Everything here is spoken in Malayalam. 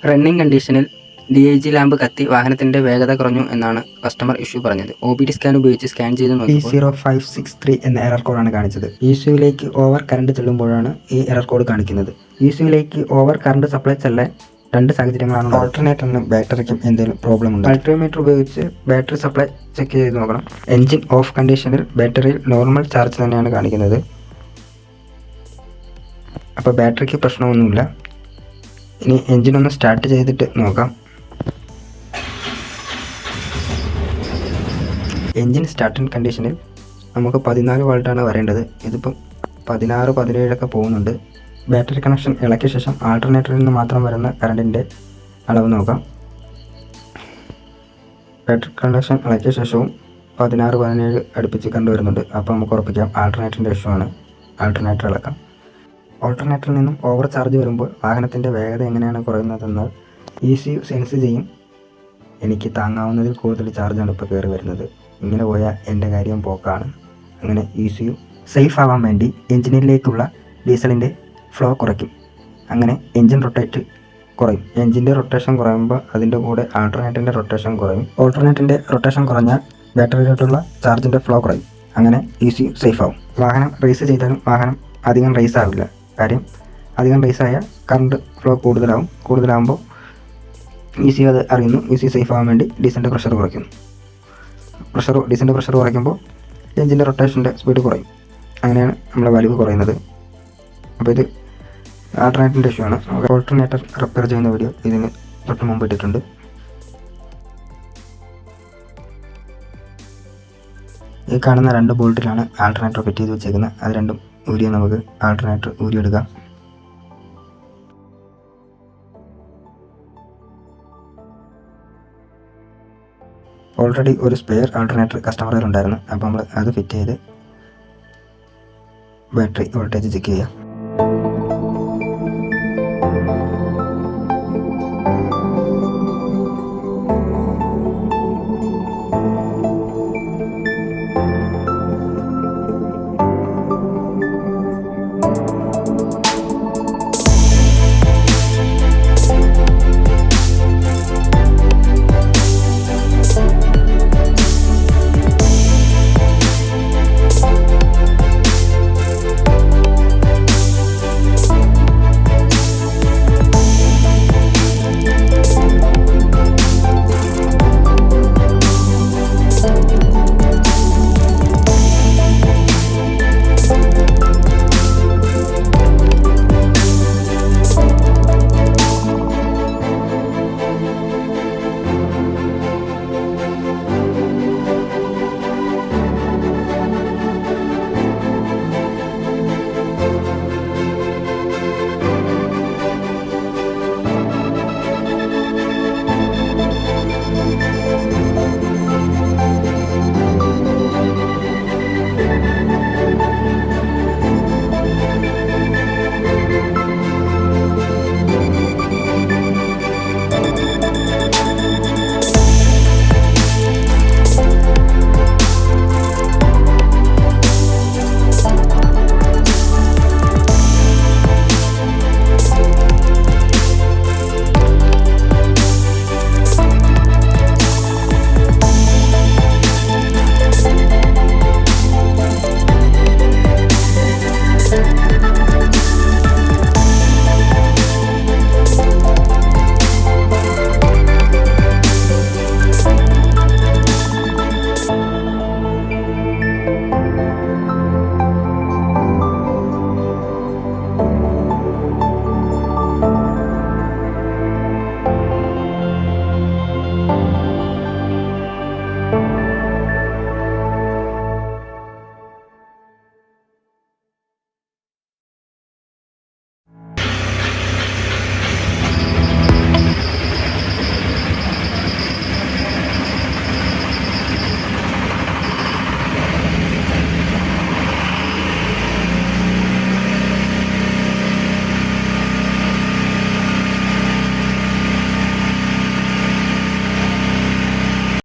റണ്ണിംഗ് കണ്ടീഷനിൽ DIG ലാമ്പ് കത്തി വാഹനത്തിന്റെ വേഗത കുറഞ്ഞു എന്നാണ് കസ്റ്റമർ ഇഷ്യൂ പറഞ്ഞത്. OBD സ്കാൻ ഉപയോഗിച്ച് സ്കാൻ ചെയ്ത് നോക്കിയപ്പോൾ P0563 എന്ന എറർ കോഡാണ് കാണിച്ചത്. ECUവിലേക്ക് ഓവർ കറണ്ട് ചെല്ലുമ്പോഴാണ് ഈ എറർ കോഡ് കാണിക്കുന്നത്. ECUവിലേക്ക് ഓവർ കറണ്ട് സപ്ലൈ ചെല്ലാൻ രണ്ട് സാഹചര്യങ്ങളാണ്. ഓൾട്ടർനേറ്ററിനും ബാറ്ററിക്കും എന്തെങ്കിലും പ്രോബ്ലം ഉണ്ട്. മൾട്ടിമീറ്റർ ഉപയോഗിച്ച് ബാറ്ററി സപ്ലൈ ചെക്ക് ചെയ്ത് നോക്കണം. എഞ്ചിൻ ഓഫ് കണ്ടീഷനിൽ ബാറ്ററിയിൽ നോർമൽ ചാർജ് തന്നെയാണ് കാണിക്കുന്നത്. അപ്പോൾ ബാറ്ററിക്ക് പ്രശ്നമൊന്നുമില്ല. ഇനി എഞ്ചിൻ ഒന്ന് സ്റ്റാർട്ട് ചെയ്തിട്ട് നോക്കാം. എഞ്ചിൻ സ്റ്റാർട്ടിംഗ് കണ്ടീഷനിൽ നമുക്ക് 14 വോൾട്ടാണ് വരേണ്ടത്. ഇതിപ്പം 16, 17 പോകുന്നുണ്ട്. ബാറ്ററി കണക്ഷൻ ഇളക്കിയ ശേഷം ആൾട്ടർനേറ്ററിൽ നിന്ന് മാത്രം വരുന്ന കറണ്ടിൻ്റെ അളവ് നോക്കാം. ബാറ്ററി കണക്ഷൻ ഇളക്കിയ ശേഷവും 16, 17 അടുപ്പിച്ച് കണ്ടുവരുന്നുണ്ട്. അപ്പോൾ നമുക്ക് ഉറപ്പിക്കാം ആൾട്ടർനേറ്ററിൻ്റെ ഇഷ്യൂ ആണ്. ആൾട്ടർനേറ്റർ ഇളക്കാം. ഓൾട്ടർനേറ്ററിൽ നിന്നും ഓവർ ചാർജ് വരുമ്പോൾ വാഹനത്തിൻ്റെ വേഗത എങ്ങനെയാണ് കുറയുന്നതെന്നാൽ ECU സെൻസ് ചെയ്യും. എനിക്ക് താങ്ങാവുന്നതിൽ കൂടുതൽ ചാർജാണ് ഇപ്പോൾ കയറി വരുന്നത്. ഇങ്ങനെ പോയാൽ എൻ്റെ കാര്യം പോക്കാണ്. അങ്ങനെ ECU സേഫ് ആവാൻ വേണ്ടി എഞ്ചിനിലേക്കുള്ള ഡീസലിൻ്റെ ഫ്ലോ കുറയ്ക്കും. അങ്ങനെ എഞ്ചിൻ റൊട്ടേറ്റ് കുറയും. എഞ്ചിൻ്റെ റൊട്ടേഷൻ കുറയുമ്പോൾ അതിൻ്റെ കൂടെ ആൾട്ടർനേറ്ററിൻ്റെ റൊട്ടേഷൻ കുറയും. ഓൾട്ടർനേറ്ററിൻ്റെ റൊട്ടേഷൻ കുറഞ്ഞാൽ ബാറ്ററിയിലോട്ടുള്ള ചാർജിൻ്റെ ഫ്ലോ കുറയും. അങ്ങനെ ECU സേഫ് ആവും. വാഹനം റേസ് ചെയ്താലും വാഹനം അധികം റേസ് ആവില്ല. കാര്യം അധികം റേസായാൽ കറണ്ട് ഫ്ലോ കൂടുതലാകുമ്പോൾ ECU അത് അറിയുന്നു. ECU സേഫ് ആവാൻ വേണ്ടി ഡീസലിൻ്റെ പ്രഷർ കുറയ്ക്കുന്നു. ഡീസലിൻ്റെ പ്രഷർ കുറയ്ക്കുമ്പോൾ എഞ്ചിൻ്റെ റൊട്ടേഷൻ്റെ സ്പീഡ് കുറയും. അങ്ങനെയാണ് നമ്മുടെ വലിവ് കുറയുന്നത്. അപ്പോൾ ഇത് ആൾട്ടർനേറ്ററിൻ്റെ ഇഷ്യൂ ആണ്. ഓൾട്ടർനേറ്റർ റിപ്പയർ ചെയ്യുന്ന വീഡിയോ ഇതിന് തൊട്ട് മുമ്പ് ഇട്ടിട്ടുണ്ട്. ഈ കാണുന്ന 2 ബോൾട്ടിലാണ് ആൾട്ടർനേറ്റർ ഫിറ്റ് ചെയ്ത് വെച്ചേക്കുന്നത്. അത് രണ്ടും ഊരിയ നമുക്ക് ആൾട്ടർനേറ്റർ ഊരിയെടുക്കാം. ഓൾറെഡി ഒരു സ്പെയർ ആൾട്ടർനേറ്റർ കസ്റ്റമറിൽ ഉണ്ടായിരുന്നു. അപ്പോൾ നമ്മൾ അത് ഫിറ്റ് ചെയ്ത് ബാറ്ററി വോൾട്ടേജ് ചെക്ക് ചെയ്യാം.